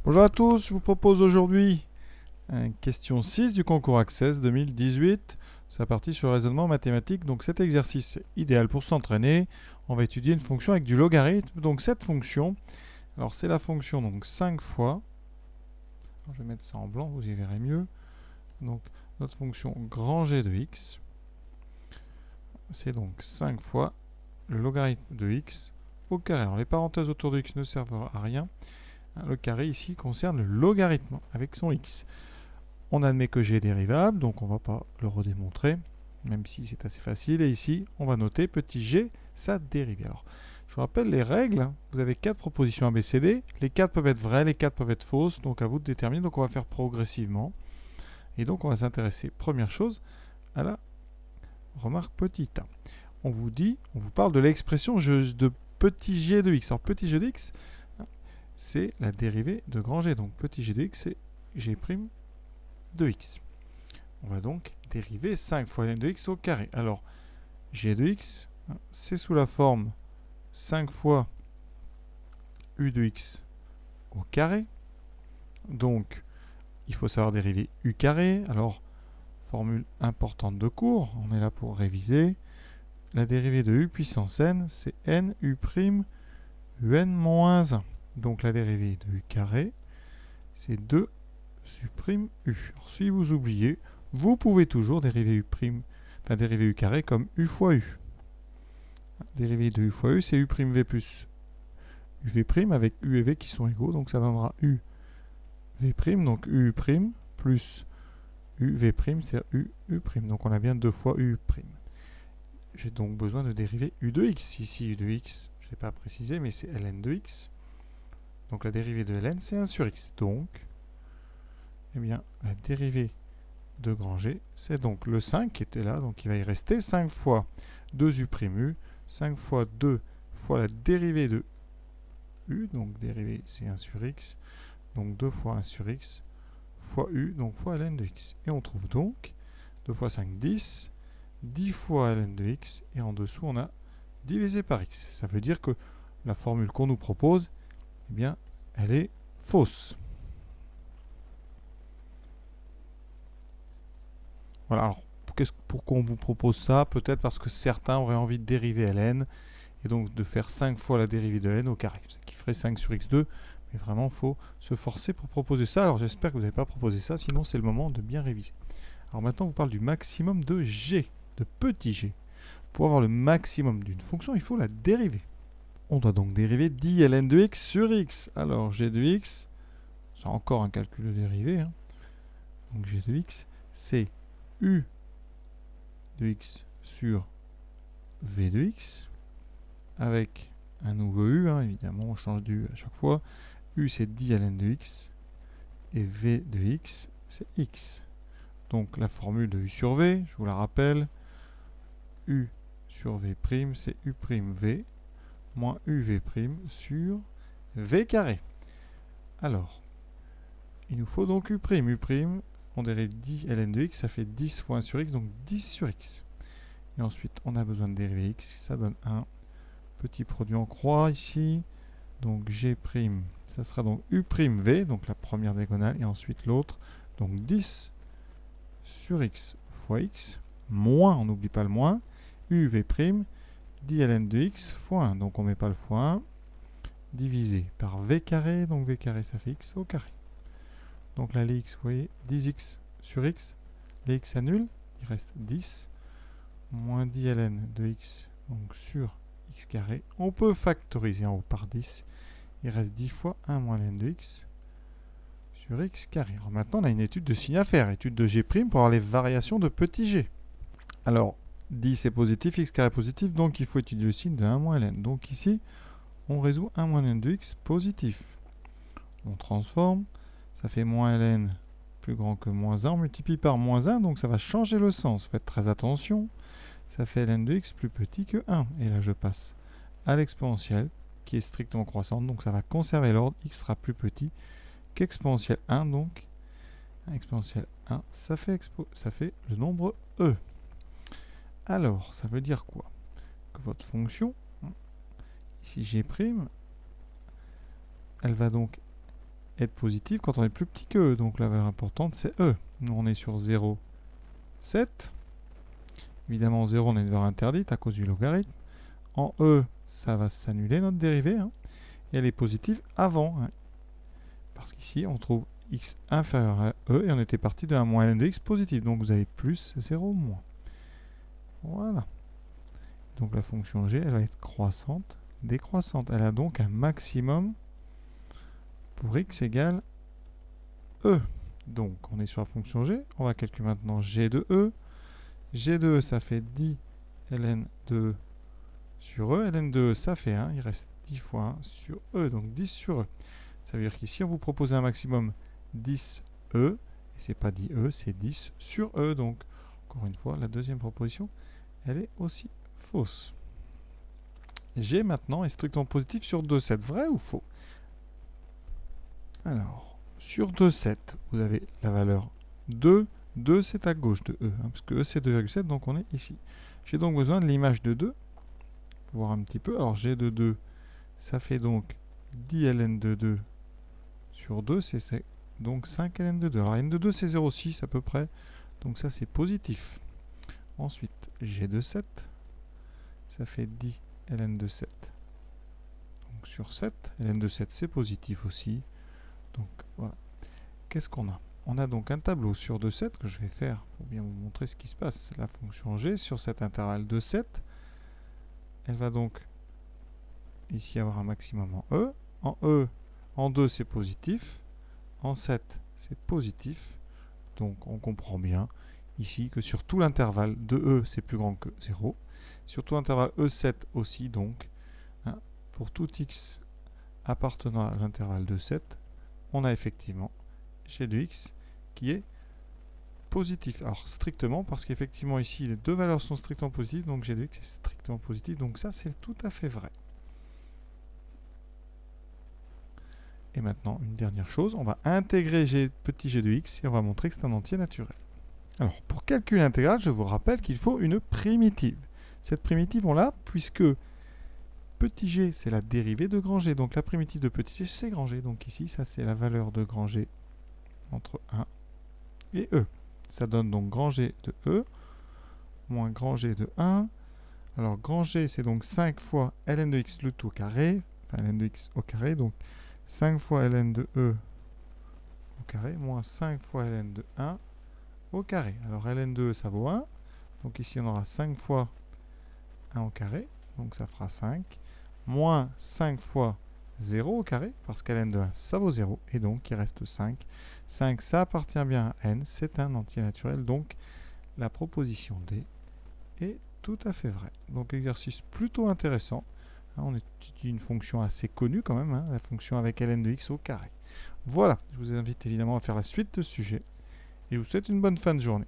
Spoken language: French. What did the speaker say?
Bonjour à tous, je vous propose aujourd'hui question 6 du concours Access 2018. C'est la partie sur le raisonnement mathématique. Donc cet exercice est idéal pour s'entraîner. On va étudier une fonction avec du logarithme. Donc cette fonction, alors c'est la fonction donc 5 fois. Alors, je vais mettre ça en blanc, vous y verrez mieux. Donc notre fonction grand G de x, c'est donc 5 fois le logarithme de x au carré. Alors les parenthèses autour de x ne servent à rien. Le carré ici concerne le logarithme avec son x. On admet que g est dérivable, donc on ne va pas le redémontrer, même si c'est assez facile. Et ici, on va noter petit g, sa dérivée. Alors, je vous rappelle les règles. Vous avez 4 propositions ABCD. Les 4 peuvent être vraies, les 4 peuvent être fausses. Donc à vous de déterminer. Donc on va faire progressivement. Et donc on va s'intéresser, première chose, à la remarque petit a. On vous parle de l'expression de petit g de x. Alors petit g de x, c'est la dérivée de grand G. Donc petit g de x, c'est g' de x. On va donc dériver 5 fois ln de x au carré. Alors, g de x, c'est sous la forme 5 fois u de x au carré. Donc, il faut savoir dériver u carré. Alors, formule importante de cours, on est là pour réviser. La dérivée de u puissance n, c'est n u' un moins 1. Donc la dérivée de u carré, c'est 2 supprime u. Alors, si vous oubliez, vous pouvez toujours dériver dériver u carré comme u fois u. Dérivée de u fois u, c'est u' v plus uv' avec u et v qui sont égaux, donc ça donnera u v', donc u' plus uv', c'est u. Donc on a bien 2 fois u'. J'ai donc besoin de dériver u de x. Ici, u de x, je n'ai pas précisé, mais c'est ln de x. Donc la dérivée de ln, c'est 1 sur x. Donc, eh bien, la dérivée de grand G, c'est donc le 5 qui était là, donc il va y rester 5 fois 2u', 5 fois 2 fois la dérivée de u, donc dérivée c'est 1 sur x, donc 2 fois 1 sur x, fois u, donc fois ln de x. Et on trouve donc 2 fois 5, 10, 10 fois ln de x, et en dessous on a divisé par x. Ça veut dire que la formule qu'on nous propose, eh bien, elle est fausse. Voilà, alors pourquoi on vous propose ça? Peut-être parce que certains auraient envie de dériver ln, et donc de faire 5 fois la dérivée de ln au carré, ce qui ferait 5 sur x2, mais vraiment il faut se forcer pour proposer ça. Alors j'espère que vous n'avez pas proposé ça, sinon c'est le moment de bien réviser. Alors maintenant on vous parle du maximum de g, de petit g. Pour avoir le maximum d'une fonction, il faut la dériver. On doit donc dériver 10 ln de x sur x. Alors g de x, c'est encore un calcul de dérivée, hein. Donc g de x, c'est u de x sur v de x, avec un nouveau u, hein, évidemment, on change du à chaque fois. U, c'est 10 ln de x, et v de x, c'est x. Donc la formule de u sur v, je vous la rappelle, u sur v', c'est u'v, moins uv' sur v carré. Alors, il nous faut donc u'. On dérive 10 ln de x, ça fait 10 fois 1 sur x, donc 10 sur x. Et ensuite, on a besoin de dériver x, ça donne 1. Petit produit en croix ici. Donc g', ça sera donc u'v, donc la première diagonale, et ensuite l'autre. Donc 10 sur x fois x, moins, on n'oublie pas le moins, uv', 10 ln de x fois 1. Donc on ne met pas le fois 1, divisé par v carré, donc v carré ça fait x au carré. Donc là les x, vous voyez, 10x sur x, les x annulent, il reste 10, moins 10 ln de x, donc sur x carré. On peut factoriser en haut par 10, il reste 10 fois 1 moins ln de x sur x carré. Alors maintenant on a une étude de signe à faire, étude de g' pour avoir les variations de petit g. Alors 10 est positif, x carré positif, donc il faut étudier le signe de 1 moins ln. Donc ici, on résout 1 moins ln de x positif. On transforme, ça fait moins ln plus grand que moins 1, on multiplie par moins 1, donc ça va changer le sens. Faites très attention, ça fait ln de x plus petit que 1. Et là je passe à l'exponentielle, qui est strictement croissante, donc ça va conserver l'ordre, x sera plus petit qu'exponentielle 1, donc exponentielle 1, ça fait le nombre e. Alors, ça veut dire quoi? Que votre fonction, ici g', elle va donc être positive quand on est plus petit que E. Donc la valeur importante, c'est E. Nous, on est sur 0, 7. Évidemment, 0, on a une valeur interdite à cause du logarithme. En E, ça va s'annuler notre dérivée. Hein, et elle est positive avant. Hein, parce qu'ici, on trouve x inférieur à E et on était parti de 1 moins ln de x positif. Donc vous avez plus 0 moins. Voilà. Donc la fonction g, elle va être croissante, décroissante. Elle a donc un maximum pour x égale E. Donc on est sur la fonction g. On va calculer maintenant g de E. G de E, ça fait 10 ln de E sur E. Ln de E, ça fait 1. Il reste 10 fois 1 sur E, donc 10 sur E. Ça veut dire qu'ici, on vous propose un maximum 10 E. Et c'est pas 10 E, c'est 10 sur E. Donc, encore une fois, la deuxième proposition, elle est aussi fausse. G maintenant est strictement positif sur 2, 7. Vrai ou faux? Alors, sur 2, 7, vous avez la valeur 2. 2, c'est à gauche de E, hein, parce que E, c'est 2,7, donc on est ici. J'ai donc besoin de l'image de 2, pour voir un petit peu. Alors, G de 2, ça fait donc 10 ln de 2 sur 2, c'est donc 5 ln de 2. Alors, n de 2, c'est 0,6 à peu près, donc ça, c'est positif. Ensuite, G de 7, ça fait 10 ln de 7. Donc, sur 7, ln de 7, c'est positif aussi. Donc, voilà. Qu'est-ce qu'on a? On a donc un tableau sur 2, 7 que je vais faire pour bien vous montrer ce qui se passe. La fonction g sur cet intervalle de 7, elle va donc ici avoir un maximum en E. En E, en 2 c'est positif, en 7 c'est positif. Donc on comprend bien ici que sur tout l'intervalle de E c'est plus grand que 0. Sur tout l'intervalle E7 aussi donc, hein, pour tout x appartenant à l'intervalle de 7, on a effectivement g de x qui est positif. Alors strictement, parce qu'effectivement ici les deux valeurs sont strictement positives, donc g de x est strictement positif, donc ça c'est tout à fait vrai. Et maintenant une dernière chose, on va intégrer petit g de x et on va montrer que c'est un entier naturel. Alors pour calculer l'intégrale, je vous rappelle qu'il faut une primitive. Cette primitive on l'a puisque petit g c'est la dérivée de grand G, donc la primitive de petit g c'est grand G, donc ici ça c'est la valeur de grand G entre 1 et E. Ça donne donc grand G de E moins grand G de 1. Alors grand G c'est donc 5 fois ln de x le tout au carré, enfin ln de x au carré, donc 5 fois ln de E au carré moins 5 fois ln de 1 au carré. Alors ln de E ça vaut 1, donc ici on aura 5 fois 1 au carré, donc ça fera 5, moins 5 fois 0 au carré, parce qu'ln de 1 ça vaut 0, et donc il reste 5. 5 ça appartient bien à n, c'est un entier naturel, donc la proposition D est tout à fait vraie. Donc exercice plutôt intéressant. Hein, on étudie une fonction assez connue quand même, hein, la fonction avec ln de x au carré. Voilà, je vous invite évidemment à faire la suite de ce sujet, et je vous souhaite une bonne fin de journée.